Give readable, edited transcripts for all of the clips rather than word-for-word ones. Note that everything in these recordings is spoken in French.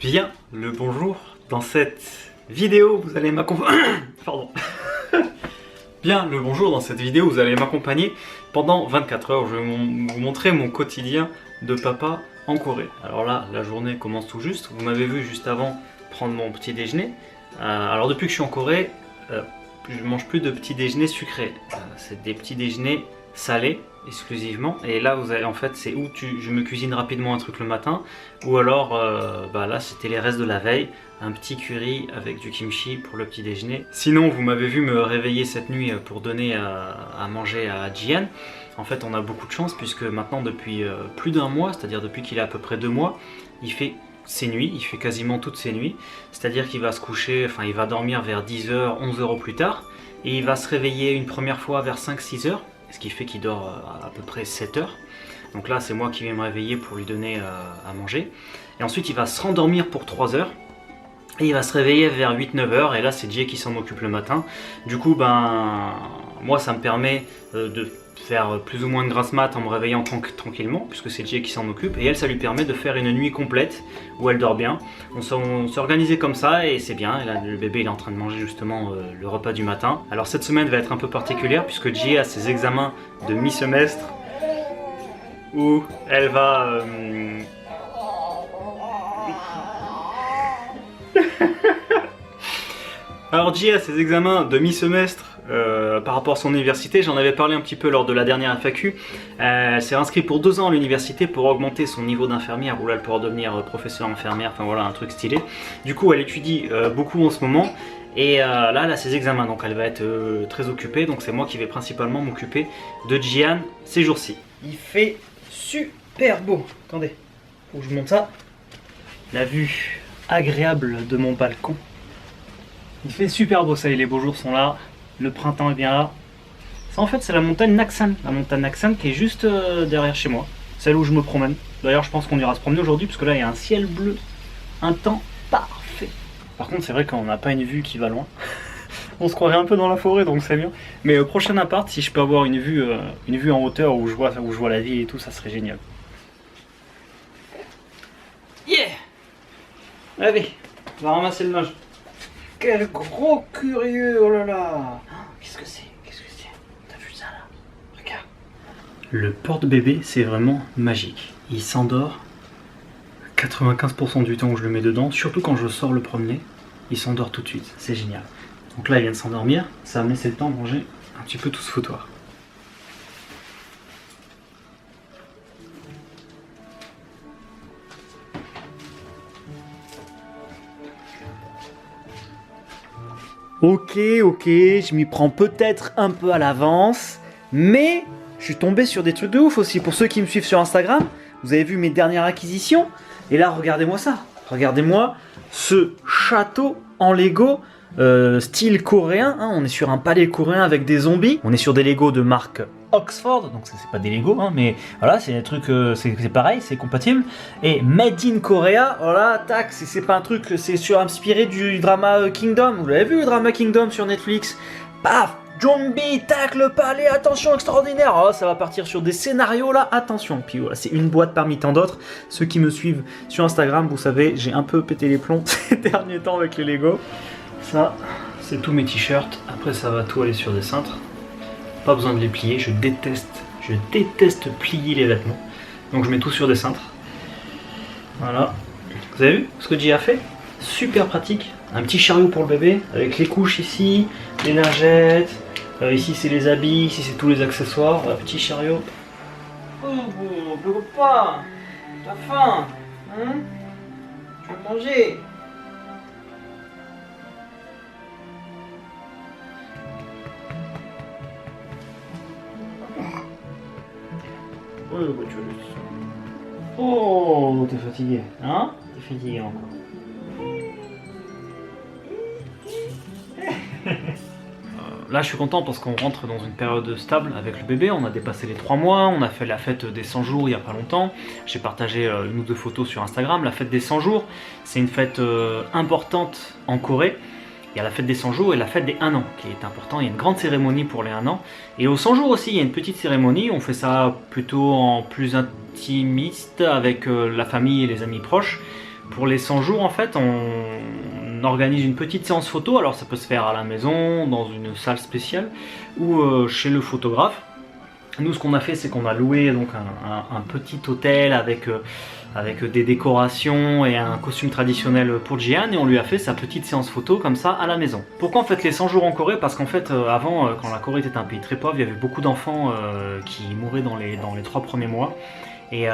Bien le bonjour. Dans cette vidéo, vous allez m'accompagner. Pardon. Bien le bonjour. Dans cette vidéo, vous allez m'accompagner pendant 24 heures. Je vais vous montrer mon quotidien de papa en Corée. Alors là, la journée commence tout juste. Vous m'avez vu juste avant prendre mon petit déjeuner. Alors depuis que je suis en Corée, je mange plus de petit déjeuner sucré. C'est des petits déjeuners salés exclusivement. Et là, vous allez, en fait, c'est où je me cuisine rapidement un truc le matin, ou alors, là, c'était les restes de la veille, un petit curry avec du kimchi pour le petit déjeuner. Sinon, vous m'avez vu me réveiller cette nuit pour donner à manger à Jian. En fait, on a beaucoup de chance puisque maintenant, depuis plus d'un mois, c'est-à-dire depuis qu'il a à peu près 2 mois, il fait ses nuits, il fait quasiment toutes ses nuits. C'est-à-dire qu'il va se coucher, enfin, il va dormir vers 10h, 11h au plus tard, et il va se réveiller une première fois vers 5-6h. Ce qui fait qu'il dort à peu près 7 heures. Donc là, c'est moi qui vais me réveiller pour lui donner à manger. Et ensuite, il va se rendormir pour 3 heures. Et il va se réveiller vers 8-9 heures. Et là, c'est Jay qui s'en occupe le matin. Du coup, moi, ça me permet de faire plus ou moins de grasse mat en me réveillant tranquillement, puisque c'est Jay qui s'en occupe. Et elle, ça lui permet de faire une nuit complète où elle dort bien. On s'est organisé comme ça et c'est bien. Et là, le bébé il est en train de manger justement le repas du matin. Alors cette semaine va être un peu particulière puisque Jay a ses examens de mi-semestre où elle va... Alors Jay a ses examens de mi-semestre par rapport à son université. J'en avais parlé un petit peu lors de la dernière FAQ. Elle s'est inscrite pour 2 ans à l'université pour augmenter son niveau d'infirmière, où là elle pourra devenir professeure infirmière, enfin voilà, un truc stylé. Du coup elle étudie beaucoup en ce moment. Et là elle a ses examens, donc elle va être très occupée. Donc c'est moi qui vais principalement m'occuper de Jian ces jours-ci. Il fait super beau. Attendez, faut que je monte ça. La vue agréable de mon balcon. Il fait super beau, ça y est, les beaux jours sont là, le printemps est bien là. Ça en fait c'est la montagne Naksan, qui est juste derrière chez moi, celle où je me promène. D'ailleurs je pense qu'on ira se promener aujourd'hui parce que là il y a un ciel bleu, un temps parfait. Par contre c'est vrai qu'on n'a pas une vue qui va loin. On se croirait un peu dans la forêt donc c'est bien. Mais au prochain appart, si je peux avoir une vue en hauteur où je vois la ville et tout, ça serait génial. Yeah! Allez, on va ramasser le linge. Quel gros curieux, oh là là! Qu'est-ce que c'est? T'as vu ça là? Regarde. Le porte-bébé, c'est vraiment magique. Il s'endort 95% du temps où je le mets dedans, surtout quand je sors le promener. Il s'endort tout de suite, c'est génial. Donc là, il vient de s'endormir, ça va me laisser le temps de manger un petit peu tout ce foutoir. Ok, je m'y prends peut-être un peu à l'avance, mais je suis tombé sur des trucs de ouf aussi. Pour ceux qui me suivent sur Instagram, vous avez vu mes dernières acquisitions. Et là, regardez-moi ça. Regardez-moi ce château en Lego style coréen. Hein. On est sur un palais coréen avec des zombies. On est sur des Lego de marque Oxford, donc c'est pas des Lego, hein, mais voilà, c'est des trucs, c'est pareil, c'est compatible. Et Made in Korea, voilà, tac, c'est pas un truc, c'est inspiré du drama Kingdom. Vous l'avez vu le drama Kingdom sur Netflix? Paf, zombie, tac, le palais, attention, extraordinaire. Oh, ça va partir sur des scénarios là, attention. Puis voilà, c'est une boîte parmi tant d'autres. Ceux qui me suivent sur Instagram, vous savez, j'ai un peu pété les plombs ces derniers temps avec les Lego. Ça, c'est tous mes t-shirts. Après, ça va tout aller sur des cintres. Pas besoin de les plier, je déteste plier les vêtements. Donc je mets tout sur des cintres. Voilà. Vous avez vu ce que Jay a fait? Super pratique. Un petit chariot pour le bébé, avec les couches ici, les lingettes. Ici c'est les habits, ici c'est tous les accessoires. Un petit chariot. Oh, bon, pas. T'as faim, hein? Tu veux manger? Oh, t'es fatigué, hein? T'es fatigué encore. Là, je suis content parce qu'on rentre dans une période stable avec le bébé. On a dépassé les 3 mois, on a fait la fête des 100 jours il n'y a pas longtemps. J'ai partagé 1 ou 2 photos sur Instagram. La fête des 100 jours, c'est une fête importante en Corée. Il y a la fête des 100 jours et la fête des 1 an qui est important. Il y a une grande cérémonie pour les 1 an. Et aux 100 jours aussi, il y a une petite cérémonie. On fait ça plutôt en plus intimiste avec la famille et les amis proches. Pour les 100 jours, en fait, on organise une petite séance photo. Alors ça peut se faire à la maison, dans une salle spéciale, ou chez le photographe. Nous, ce qu'on a fait, c'est qu'on a loué donc un petit hôtel avec des décorations et un costume traditionnel pour Jian, et on lui a fait sa petite séance photo comme ça à la maison. Pourquoi on fait les 100 jours en Corée? Parce qu'en fait, avant, quand la Corée était un pays très pauvre, il y avait beaucoup d'enfants qui mouraient dans les 3 premiers mois. Et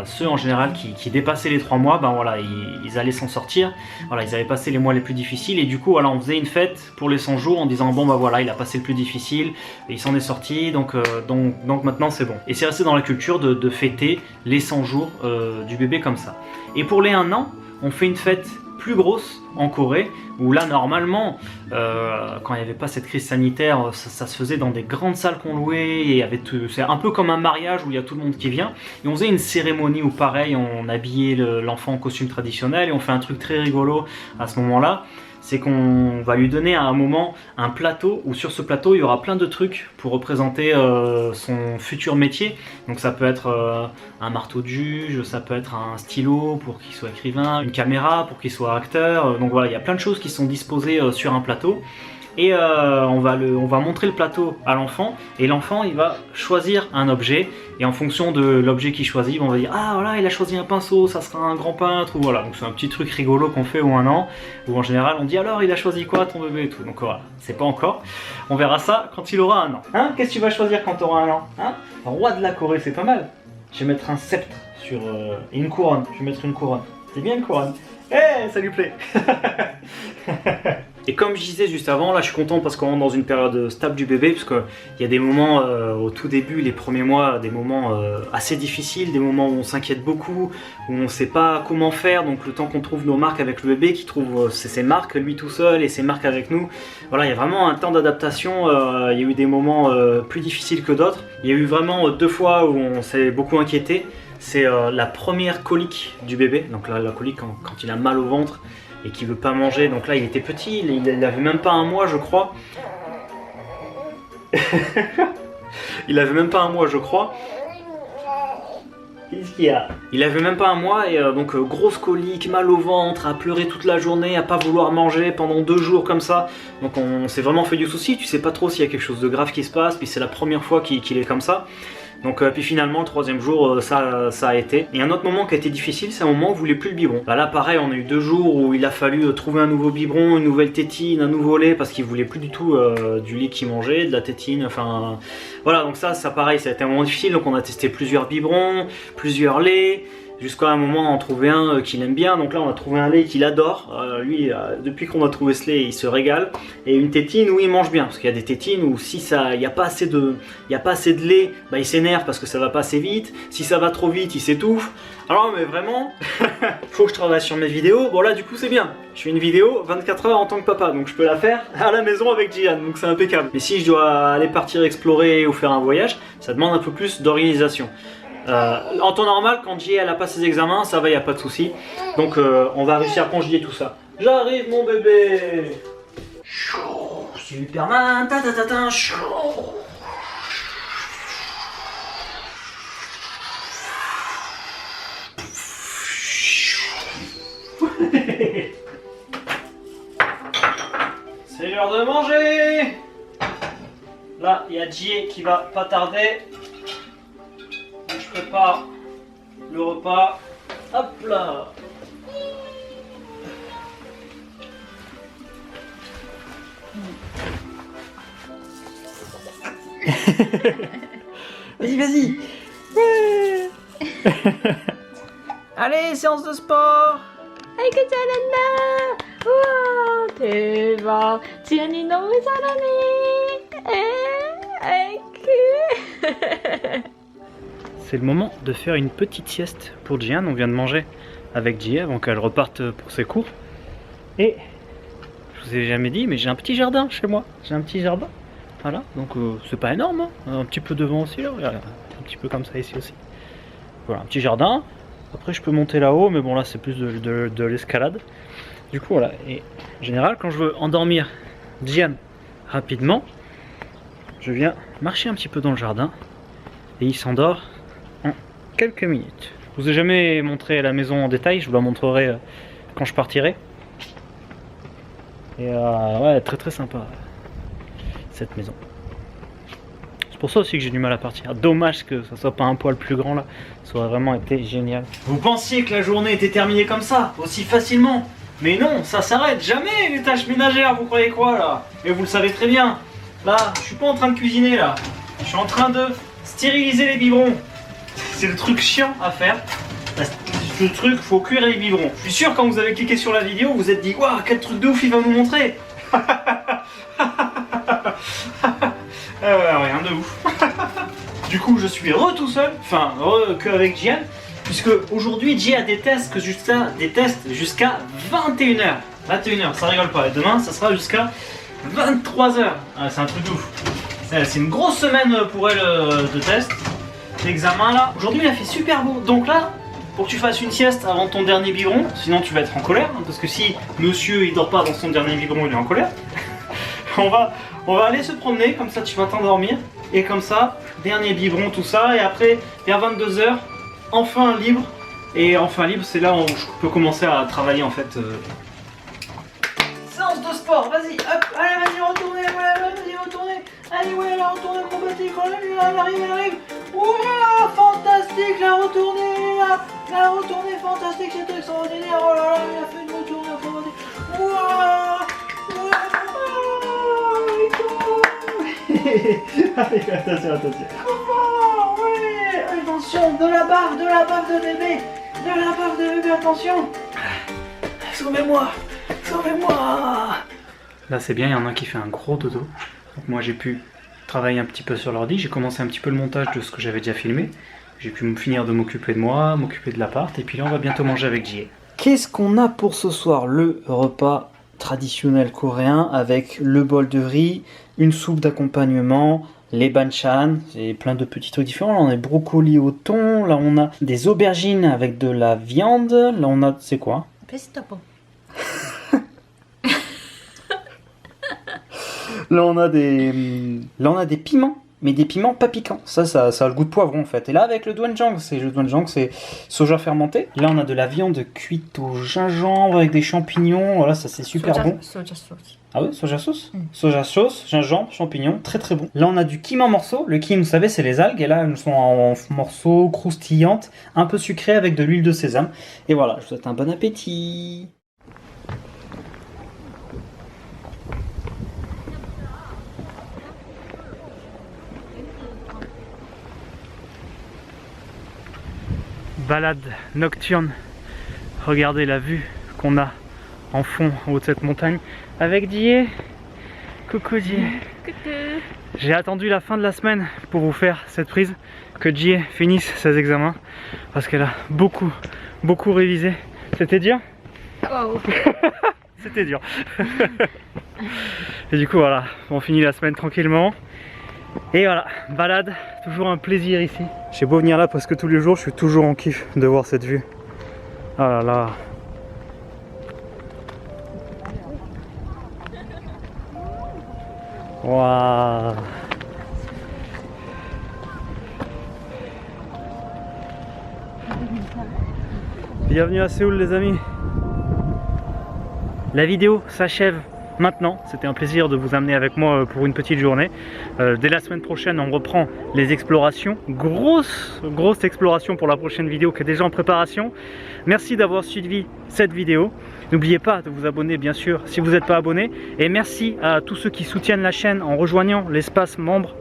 ceux en général qui dépassaient les 3 mois, ben voilà, ils allaient s'en sortir. Voilà, ils avaient passé les mois les plus difficiles, et du coup voilà, on faisait une fête pour les 100 jours en disant bon bah voilà, il a passé le plus difficile, et il s'en est sorti, donc maintenant c'est bon. Et c'est resté dans la culture de fêter les 100 jours du bébé comme ça. Et pour les 1 an, on fait une fête plus grosse en Corée, où là normalement quand il n'y avait pas cette crise sanitaire, ça se faisait dans des grandes salles qu'on louait, et c'est un peu comme un mariage où il y a tout le monde qui vient, et on faisait une cérémonie où pareil, on habillait l'enfant en costume traditionnel, et on fait un truc très rigolo à ce moment là, c'est qu'on va lui donner à un moment un plateau, où sur ce plateau il y aura plein de trucs pour représenter son futur métier. Donc ça peut être un marteau de juge, ça peut être un stylo pour qu'il soit écrivain, une caméra pour qu'il soit acteur, donc voilà, il y a plein de choses qui sont disposées sur un plateau. Et on va montrer le plateau à l'enfant, et l'enfant il va choisir un objet, et en fonction de l'objet qu'il choisit, on va dire ah voilà, il a choisi un pinceau, ça sera un grand peintre, ou voilà. Donc c'est un petit truc rigolo qu'on fait au 1 an, où en général on dit alors il a choisi quoi ton bébé et tout. Donc voilà, c'est pas encore, on verra ça quand il aura 1 an. Hein, qu'est-ce que tu vas choisir quand tu auras 1 an? Hein, roi de la Corée, c'est pas mal. Je vais mettre un sceptre sur et une couronne, je vais mettre une couronne. C'est bien une couronne. Eh, ça lui plaît. Et comme je disais juste avant, là je suis content parce qu'on rentre dans une période stable du bébé, parce qu'il y a des moments au tout début, les premiers mois, des moments assez difficiles, des moments où on s'inquiète beaucoup, où on ne sait pas comment faire, donc le temps qu'on trouve nos marques avec le bébé, qui trouve ses marques lui tout seul et ses marques avec nous, voilà, il y a vraiment un temps d'adaptation. Il y a eu des moments plus difficiles que d'autres. Il y a eu vraiment 2 fois où on s'est beaucoup inquiété. C'est la première colique du bébé, donc là, la colique quand il a mal au ventre et qu'il veut pas manger. Donc là il était petit, il avait même pas 1 mois je crois. Il avait même pas 1 mois je crois. Qu'est-ce qu'il y a? Il avait même pas 1 mois, et donc grosse colique, mal au ventre, à pleurer toute la journée, à pas vouloir manger pendant 2 jours comme ça. Donc on s'est vraiment fait du souci, tu sais pas trop s'il y a quelque chose de grave qui se passe, puis c'est la première fois qu'il est comme ça. Donc puis finalement le 3e jour ça a été. Et un autre moment qui a été difficile, c'est un moment où on voulait plus le biberon. Bah là pareil, on a eu 2 jours où il a fallu trouver un nouveau biberon, une nouvelle tétine, un nouveau lait, parce qu'il voulait plus du tout du lait qu'il mangeait, de la tétine, enfin voilà. Donc ça pareil, ça a été un moment difficile, donc on a testé plusieurs biberons, plusieurs laits, jusqu'à un moment on trouvait un qu'il aime bien. Donc là on a trouvé un lait qu'il adore, lui depuis qu'on a trouvé ce lait il se régale, et une tétine où il mange bien, parce qu'il y a des tétines où si il n'y a pas assez de lait, bah, il s'énerve parce que ça va pas assez vite, si ça va trop vite il s'étouffe. Alors mais vraiment, faut que je travaille sur mes vidéos. Bon là du coup c'est bien, je fais une vidéo 24 heures en tant que papa, donc je peux la faire à la maison avec Jian, donc c'est impeccable. Mais si je dois aller partir explorer ou faire un voyage, ça demande un peu plus d'organisation. En temps normal, quand J elle a pas ses examens, ça va, y a pas de souci. Donc on va réussir à conjuguer tout ça. J'arrive mon bébé. Superman, ta ta ta ta. C'est l'heure de manger. Là, il y a J qui va pas tarder. Je prépare le repas. Hop là. Vas-y, vas-y. Ouais. Allez, séance de sport. 아이고 잘한다. 우와 대박. 지은이 너무 잘하네. 아이쿠. C'est le moment de faire une petite sieste pour Jian. On vient de manger avec Jie avant qu'elle reparte pour ses cours. Et je vous ai jamais dit, mais j'ai un petit jardin chez moi. J'ai un petit jardin. Voilà, donc c'est pas énorme, hein. Un petit peu devant aussi, là. Regarde, un petit peu comme ça ici aussi. Voilà, un petit jardin. Après je peux monter là-haut, mais bon là c'est plus de l'escalade. Du coup voilà, et en général quand je veux endormir Jian rapidement, je viens marcher un petit peu dans le jardin et il s'endort en quelques minutes. Je vous ai jamais montré la maison en détail, je vous la montrerai quand je partirai. Et ouais, très très sympa cette maison. C'est pour ça aussi que j'ai du mal à partir. Dommage que ça soit pas un poil plus grand là, ça aurait vraiment été génial. Vous pensiez que la journée était terminée comme ça, aussi facilement? Mais non, ça s'arrête jamais les tâches ménagères, vous croyez quoi là? Et vous le savez très bien. Là, je suis pas en train de cuisiner là. Je suis en train de stériliser les biberons. C'est le truc chiant à faire. Le truc, faut cuire les biberons. Je suis sûr quand vous avez cliqué sur la vidéo, vous vous êtes dit waouh, quel truc de ouf il va nous montrer. Rien de ouf. Du coup, je suis tout seul, enfin que avec Gian, puisque aujourd'hui Gian a des tests jusqu'à 21h. 21h, ça rigole pas. Et demain, ça sera jusqu'à 23h. Ah, c'est un truc de ouf. C'est une grosse semaine pour elle de test, d'examen là. Aujourd'hui, il a fait super beau. Donc là, pour que tu fasses une sieste avant ton dernier biberon, sinon tu vas être en colère, hein, parce que si monsieur il dort pas dans son dernier biberon, il est en colère. on va aller se promener, comme ça tu vas t'endormir, et comme ça, dernier biberon, tout ça, et après, vers 22h, enfin libre, et enfin libre, c'est là où je peux commencer à travailler en fait. Séance de sport, vas-y, hop, allez, vas-y, retournez, vas-y, retournez, allez, ouais, la retournée acrobatique, elle arrive, ouah, fantastique, la retournée, la retournée fantastique, c'est extraordinaire, oh là là, il a fait une retournée acrobatique, ouah, allez, attention, oh, ouais, attention, de la bave de bébé, attention, sauvez-moi. Là c'est bien, il y en a un qui fait un gros dodo. Donc moi j'ai pu travailler un petit peu sur l'ordi, j'ai commencé un petit peu le montage de ce que j'avais déjà filmé. J'ai pu finir de m'occuper de moi, m'occuper de l'appart, et puis là on va bientôt manger avec Jie. Qu'est-ce qu'on a pour ce soir? Le repas traditionnel coréen avec le bol de riz, une soupe d'accompagnement, les banchan, et plein de petits trucs différents. Là on a des brocolis au thon, là on a des aubergines avec de la viande, là on a... c'est quoi? 베스터보. Là on a des piments, mais des piments pas piquants. Ça a le goût de poivron en fait. Et là avec le doenjang, c'est soja fermenté. Là on a de la viande cuite au gingembre avec des champignons. Voilà, ça c'est super bon. Soja sauce. Ah ouais, soja sauce. Soja sauce, gingembre, champignons, très très bon. Là on a du kim en morceaux. Le kim, vous savez, c'est les algues. Et là elles sont en morceaux croustillantes, un peu sucrées avec de l'huile de sésame. Et voilà, je vous souhaite un bon appétit. Balade nocturne. Regardez la vue qu'on a en fond en haut de cette montagne avec Jie. Coucou Jie. Coucou. J'ai attendu la fin de la semaine pour vous faire cette prise, que Jie finisse ses examens parce qu'elle a beaucoup révisé. C'était dur? Wow. C'était dur. Et du coup voilà, on finit la semaine tranquillement. Et voilà, balade, toujours un plaisir ici. J'ai beau venir là parce que tous les jours je suis toujours en kiff de voir cette vue. Oh là là. Waouh. Bienvenue à Séoul les amis. La vidéo s'achève maintenant. C'était un plaisir de vous amener avec moi pour une petite journée. Dès la semaine prochaine, on reprend les explorations. Grosse exploration pour la prochaine vidéo qui est déjà en préparation. Merci d'avoir suivi cette vidéo. N'oubliez pas de vous abonner bien sûr si vous n'êtes pas abonné. Et merci à tous ceux qui soutiennent la chaîne en rejoignant l'espace membre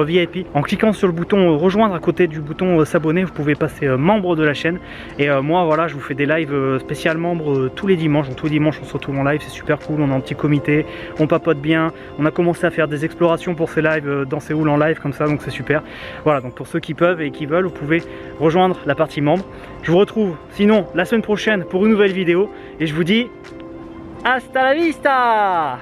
VIP. En cliquant sur le bouton rejoindre à côté du bouton s'abonner, vous pouvez passer membre de la chaîne. Et moi voilà, je vous fais des lives spécial membres tous les dimanches. Donc tous les dimanches on se retrouve en live, c'est super cool, on est en petit comité, on papote bien. On a commencé à faire des explorations pour ces lives dans Séoul en live comme ça, donc c'est super. Voilà, donc pour ceux qui peuvent et qui veulent, vous pouvez rejoindre la partie membre. Je vous retrouve sinon la semaine prochaine pour une nouvelle vidéo. Et je vous dis hasta la vista.